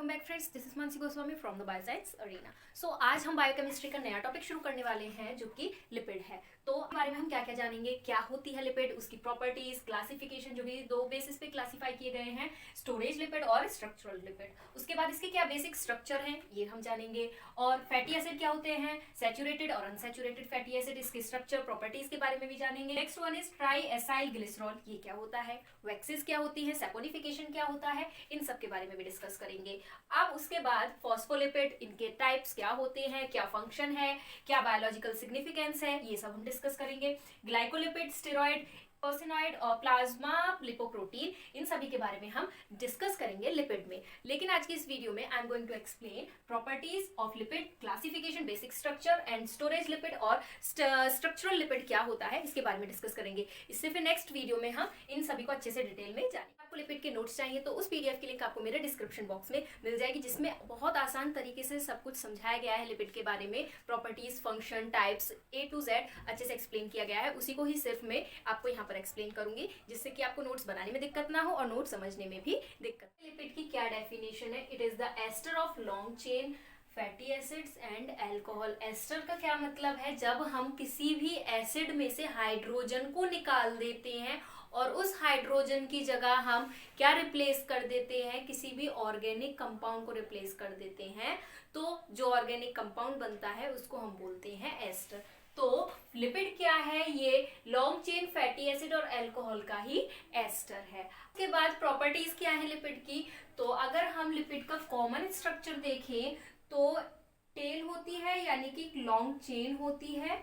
Welcome back friends, this is Mansi Goswami from the bioscience arena. So आज हम biochemistry का नया टॉपिक शुरू करने वाले हैं जो कि लिपिड है। तो इस बारे में हम क्या क्या जानेंगे, क्या होती है लिपिड, उसकी प्रॉपर्टीज, क्लासिफिकेशन, जो भी दो बेसिस पे क्लासिफाई किए गए हैं, स्टोरेज लिपिड और स्ट्रक्चरल लिपिड। उसके बाद इसके क्या बेसिक स्ट्रक्चर हैं ये हम जानेंगे, और फैटी एसिड क्या होते हैं, सैचुरेटेड और अनसैचुरेटेड फैटी एसिड, इसके स्ट्रक्चर प्रॉपर्टीज के बारे में भी जानेंगे। Next one is try acyl glycerol, ये क्या होता है, वैक्सीज क्या होती है, सैपोनिफिकेशन क्या होता है, इन सब के बारे में भी डिस्कस करेंगे। अब उसके बाद फॉस्फोलिपिड, इनके टाइप्स क्या होते हैं, क्या फंक्शन है, क्या बायोलॉजिकल सिग्निफिकेंस है, ये सब हम डिस्कस करेंगे। ग्लाइकोलिपिड, स्टेरॉइड, पर्सिनॉइड और प्लाज्मा लिपोप्रोटीन, इन सभी के बारे में हम डिस्कस करेंगे लिपिड में। लेकिन आज की इस वीडियो में I am going to explain properties of lipid, classification, basic structure and storage lipid, और स्ट्रक्चरल लिपिड क्या होता है इसके बारे में डिस्कस करेंगे। इससे फिर नेक्स्ट वीडियो में हम इन सभी को अच्छे से डिटेल में जानेंगे। आपको लिपिड के नोट्स चाहिए तो उस पीडीएफ की लिंक आपको मेरे डिस्क्रिप्शन बॉक्स में मिल जाएगी, जिसमें बहुत आसान तरीके से सब कुछ समझाया गया है लिपिड के बारे में, properties, function, types, A to Z अच्छे से एक्सप्लेन किया गया है। उसी को ही सिर्फ मैं आपको यहाँ पर एक्सप्लेन करूंगी, जिससे कि आपको नोट्स बनाने में दिक्कत ना हो और नोट समझने में भी दिक्कत। लिपिड की क्या डेफिनेशन है, it is the ester of long chain fatty acids and alcohol. Ester का क्या मतलब है, जब हम किसी भी एसिड में से हाइड्रोजन को निकाल देते हैं और उस हाइड्रोजन की जगह हम क्या रिप्लेस कर देते हैं, किसी भी ऑर्गेनिक कंपाउंड को रिप्लेस कर देते हैं, तो जो ऑर्गेनिक कंपाउंड बनता है उसको हम बोलते हैं एस्टर। तो लिपिड क्या है, ये लॉन्ग चेन फैटी एसिड और अल्कोहल का ही एस्टर है। उसके बाद प्रॉपर्टीज क्या है लिपिड की, तो अगर हम लिपिड का कॉमन स्ट्रक्चर देखें तो टेल होती है, यानी कि लॉन्ग चेन होती है,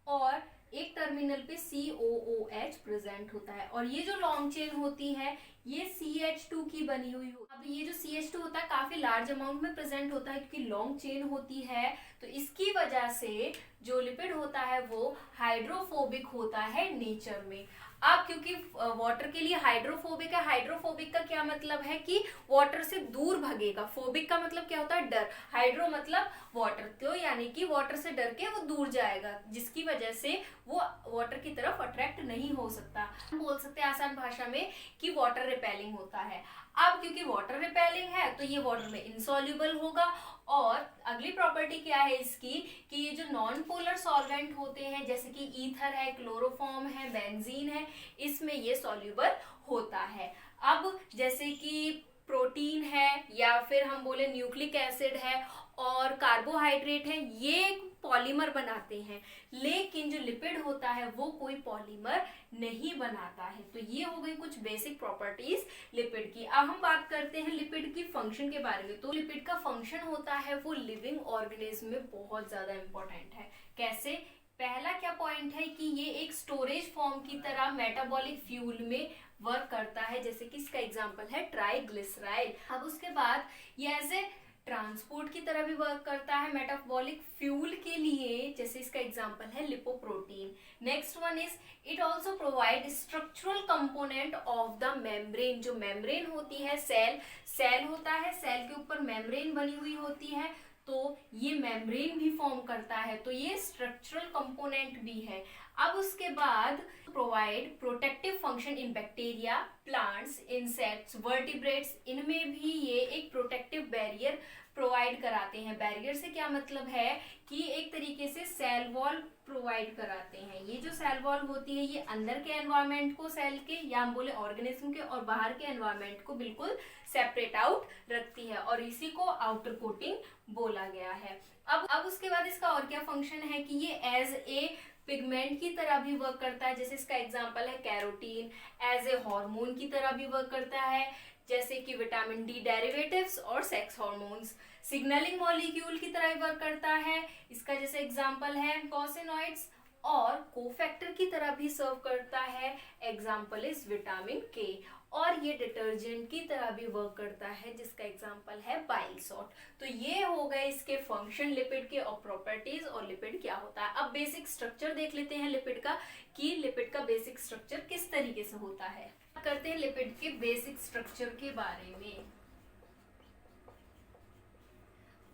और एक टर्मिनल पे COOH प्रेजेंट होता है, और ये जो लॉन्ग चेन होती है ये CH2 की बनी हुई हो। अब ये जो CH2 होता है काफी लार्ज अमाउंट में प्रेजेंट होता है, क्योंकि लॉन्ग चेन होती है, तो इसकी वजह से जो लिपिड होता है वो हाइड्रोफोबिक होता है नेचर में। अब क्योंकि वाटर के लिए हाइड्रोफोबिक है, हाइड्रोफोबिक का क्या मतलब है कि वाटर से दूर भगेगा, फोबिक का मतलब क्या होता है, डर, हाइड्रो मतलब वाटर, तो यानी कि वाटर से डर के वो दूर जाएगा, जिसकी वजह से वो वाटर की तरफ अट्रैक्ट नहीं हो सकता। हम बोल सकते हैं आसान भाषा में कि वाटर रिपेलिंग होता है। अब क्योंकि वाटर रिपेलिंग है तो ये वाटर में इनसॉल्युबल होगा। और अगली प्रॉपर्टी क्या है इसकी, कि ये जो नॉन पोलर सॉल्वेंट होते हैं, जैसे कि ईथर है, क्लोरोफॉर्म है, बेंजीन है, इसमें ये सॉल्युबल होता है। अब जैसे कि प्रोटीन है, या फिर हम बोले न्यूक्लिक एसिड है और कार्बोहाइड्रेट है, ये पॉलीमर बनाते हैं, लेकिन जो लिपिड होता है वो कोई पॉलीमर नहीं बनाता है। तो ये हो गई कुछ बेसिक प्रॉपर्टीज लिपिड की। अब हम बात करते हैं लिपिड की फंक्शन के बारे में। तो लिपिड का फंक्शन होता है वो लिविंग ऑर्गेनिज्म में बहुत ज्यादा इंपॉर्टेंट है। कैसे, पहला क्या पॉइंट है कि ये एक स्टोरेज फॉर्म की तरह मेटाबॉलिक फ्यूल में वर्क करता है, जैसे कि इसका एग्जांपल है ट्राइग्लिसराइड। अब उसके बाद ये एज ए ट्रांसपोर्ट की तरह भी वर्क करता है मेटाबॉलिक फ्यूल के लिए, जैसे इसका एग्जांपल है lipoprotein. Next one is it also provide structural component of the membrane. जो मेम्ब्रेन होती है, सेल होता है, सेल के ऊपर मेम्ब्रेन बनी हुई होती है, तो ये मेम्ब्रेन भी फॉर्म करता है, तो ये स्ट्रक्चरल कंपोनेंट भी है। अब उसके बाद provide protective function in bacteria, plants, insects, vertebrates, इनमें भी ये एक प्रोटेक्टिव बैरियर प्रोवाइड कराते हैं। बैरियर से क्या मतलब है कि एक तरीके से सेल वॉल प्रोवाइड कराते हैं। ये जो सेल वॉल होती है ये अंदर के एनवायरनमेंट को, सेल के या हम बोले ऑर्गेनिज्म के, और बाहर के एनवायरनमेंट को बिल्कुल सेपरेट आउट रखती है, और इसी को आउटर कोटिंग बोला गया है। अब उसके बाद इसका और क्या फंक्शन है कि ये एज ए पिगमेंट की तरह भी वर्क करता है, जैसे इसका एग्जांपल है कैरोटीन। एज ए हार्मोन की तरह भी वर्क करता है, जैसे कि विटामिन डी डेरिवेटिव्स और सेक्स हार्मोन्स। सिग्नलिंग मॉलिक्यूल की तरह वर्क करता है, इसका जैसे एग्जांपल है कॉसिनॉइड्स, और कोफैक्टर की तरह भी सर्व करता है, एग्जांपल इज विटामिन के। और ये डिटर्जेंट की तरह भी वर्क करता है, जिसका एग्जांपल है बाइल सॉल्ट। तो ये हो गए इसके फंक्शन लिपिड के, और प्रॉपर्टीज, और लिपिड क्या होता है। अब बेसिक स्ट्रक्चर देख लेते हैं लिपिड का, कि लिपिड का बेसिक स्ट्रक्चर किस तरीके से होता है। करते हैं लिपिड के बेसिक स्ट्रक्चर के बारे में।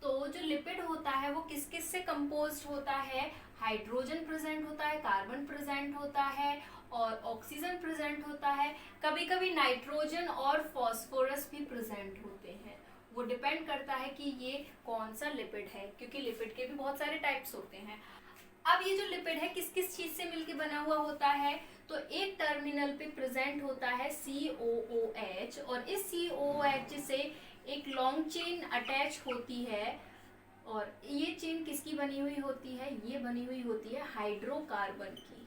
तो जो लिपिड होता है वो किस किस से कंपोज्ड होता है, हाइड्रोजन प्रेजेंट होता है, कार्बन प्रेजेंट होता है, और ऑक्सीजन प्रेजेंट होता है, कभी कभी नाइट्रोजन और फॉस्फोरस भी प्रेजेंट होते हैं। वो डिपेंड करता है कि ये कौन सा लिपिड है, क्योंकि लिपिड के भी बहुत सारे टाइप्स होते हैं। अब ये जो लिपिड है किस किस चीज से मिलकर बना हुआ होता है, तो एक टर्मिनल पे प्रेजेंट होता है COOH, और इस COOH से एक लॉन्ग चेन अटैच होती है, और ये चेन किसकी बनी हुई होती है, ये बनी हुई होती है हाइड्रोकार्बन की।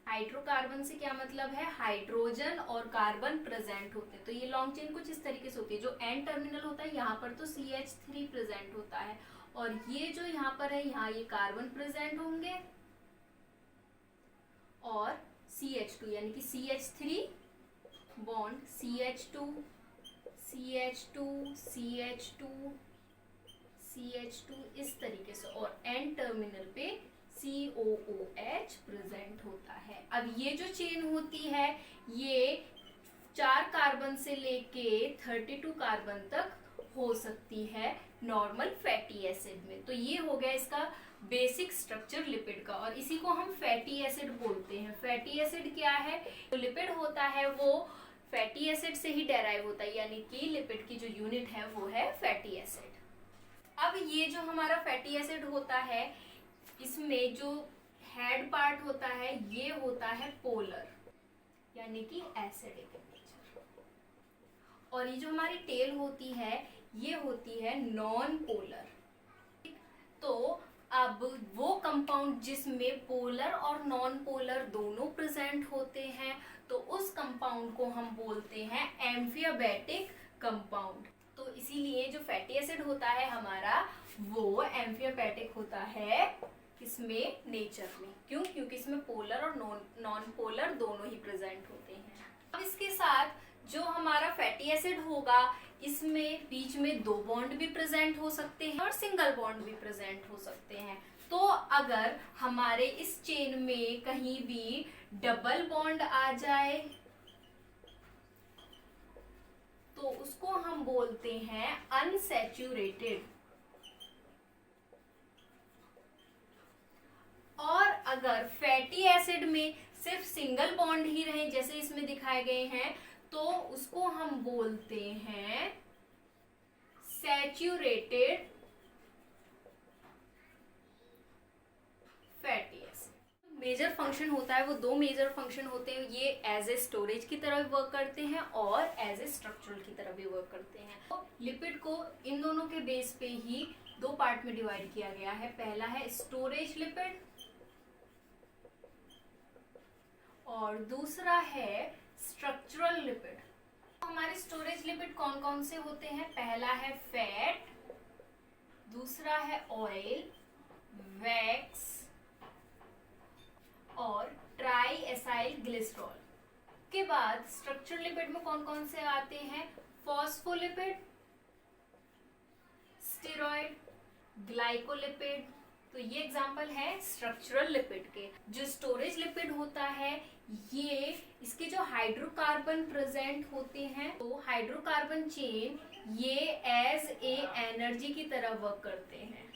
हाइड्रोकार्बन से क्या मतलब है, हाइड्रोजन और कार्बन प्रेजेंट होते हैं। तो ये लॉन्ग चेन कुछ इस तरीके से होती है। जो एन टर्मिनल होता है यहाँ पर तो CH3 प्रेजेंट होता है, और ये जो यहाँ पर है यहाँ ये कार्बन प्रेजेंट होंगे और CH2 यानी कि CH3 bond CH2 CH2 CH2 CH2 इस तरीके से, और एन टर्मिनल पे COOH प्रेजेंट होता है। अब ये जो चेन होती है ये 4 कार्बन से लेके 32 कार्बन तक हो सकती है नॉर्मल फैटी एसिड में। तो ये हो गया इसका बेसिक स्ट्रक्चर लिपिड का, और इसी को हम फैटी एसिड बोलते हैं। फैटी एसिड क्या है, तो लिपिड होता है वो फैटी एसिड से ही डेराइव होता है, यानी कि लिपिड की जो यूनिट है वो है फैटी एसिड। अब ये जो हमारा फैटी एसिड होता है इसमें जो हेड पार्ट होता है ये होता है पोलर, यानी कि एसिडिक नेचर, और ये जो हमारी टेल होती है ये होती है नॉन पोलर। तो अब वो कंपाउंड जिसमें पोलर और नॉन पोलर दोनों प्रेजेंट होते हैं तो उस कंपाउंड को हम बोलते हैं एम्फियोबैटिक कंपाउंड। तो इसीलिए जो फैटी एसिड होता है हमारा वो एम्फियोबैटिक होता है इसमें नेचर में। क्यों? क्योंकि इसमें पोलर और नॉन पोलर दोनों ही प्रेजेंट होते हैं। अब इसके साथ जो हमारा फैटी एसिड होगा इसमें बीच में 2 बॉन्ड भी प्रेजेंट हो सकते हैं और सिंगल बॉन्ड भी प्रेजेंट हो सकते हैं। तो अगर हमारे इस चेन में कहीं भी डबल बॉन्ड आ जाए तो उसको हम बोलते हैं अनसैचुरेटेड, और अगर फैटी एसिड में सिर्फ सिंगल बॉन्ड ही रहे जैसे इसमें दिखाए गए हैं तो उसको हम बोलते हैं saturated fatty acid. Major function होता है वो 2 मेजर फंक्शन होते हैं, ये एज ए स्टोरेज की तरह भी वर्क करते हैं और एज ए स्ट्रक्चरल की तरह भी वर्क करते हैं। तो लिपिड को इन दोनों के बेस पे ही 2 पार्ट में डिवाइड किया गया है। पहला है स्टोरेज लिपिड और दूसरा है स्ट्रक्चरल लिपिड। हमारे स्टोरेज लिपिड कौन कौन से होते हैं, पहला है फैट, दूसरा है ऑयल, वैक्स और ट्राई एसाइल ग्लिसरॉल। के बाद स्ट्रक्चरल लिपिड में कौन कौन से आते हैं, फॉस्फोलिपिड, स्टेरॉइड, ग्लाइकोलिपिड। तो ये एग्जांपल है स्ट्रक्चरल लिपिड के। जो स्टोरेज लिपिड होता है ये इसके जो हाइड्रोकार्बन प्रेजेंट होते हैं तो हाइड्रोकार्बन चेन ये एज ए एनर्जी की तरह वर्क करते हैं।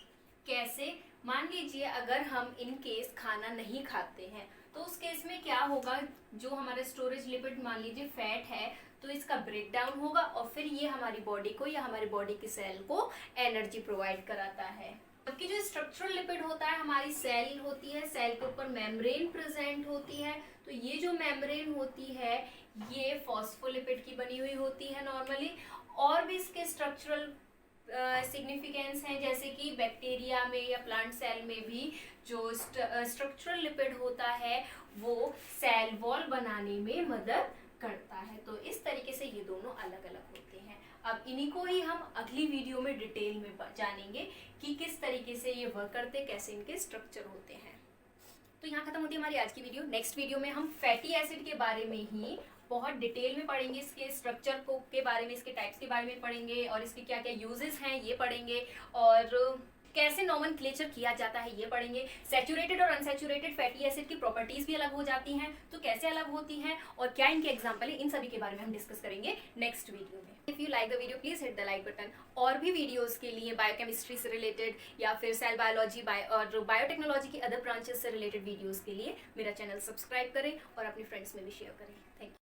कैसे? मान लीजिए अगर हम इन केस खाना नहीं खाते हैं तो उस केस में क्या होगा, जो हमारा स्टोरेज लिपिड मान लीजिए फैट है तो इसका ब्रेक डाउन होगा और फिर ये हमारी बॉडी को या हमारी बॉडी की सेल को एनर्जी प्रोवाइड कराता है। जबकि जो स्ट्रक्चरल लिपिड होता है हमारी सेल होती है, सेल के ऊपर मेम्ब्रेन प्रेजेंट होती है। तो ये जो मेम्ब्रेन होती है ये फॉस्फोलिपिड की बनी हुई होती है नॉर्मली। और भी इसके स्ट्रक्चरल सिग्निफिकेंस हैं, जैसे कि बैक्टीरिया में या प्लांट सेल में भी जो स्ट्रक्चरल लिपिड होता है वो सेल वॉल बनाने में मदद करता है। तो इस तरीके से ये दोनों अलग अलग होते हैं। अब इन्हीं को ही हम अगली वीडियो में डिटेल में जानेंगे कि किस तरीके से ये वर्क करते हैं, कैसे इनके स्ट्रक्चर होते हैं। तो यहाँ खत्म होती है हमारी आज की वीडियो। नेक्स्ट वीडियो में हम फैटी एसिड के बारे में ही बहुत डिटेल में पढ़ेंगे, इसके स्ट्रक्चर को के बारे में, इसके टाइप्स के बारे में पढ़ेंगे और इसके क्या क्या यूजेस हैं ये पढ़ेंगे, और कैसे नोमेनक्लेचर किया जाता है ये पढ़ेंगे। सैचुरेटेड और अनसैचुरेटेड फैटी एसिड की प्रॉपर्टीज भी अलग हो जाती हैं, तो कैसे अलग होती हैं और क्या इनके एग्जांपल है, इन सभी के बारे में हम डिस्कस करेंगे नेक्स्ट वीडियो में। If you like the video please hit the like button. और भी वीडियोस के लिए बायोकेमिस्ट्री से रिलेटेड या फिर सेल बायोलॉजी और बायोटेक्नोलॉजी की अदर ब्रांचेस से रिलेटेड वीडियोस के लिए मेरा चैनल सब्सक्राइब करें और अपने फ्रेंड्स में भी शेयर करें। Thank you.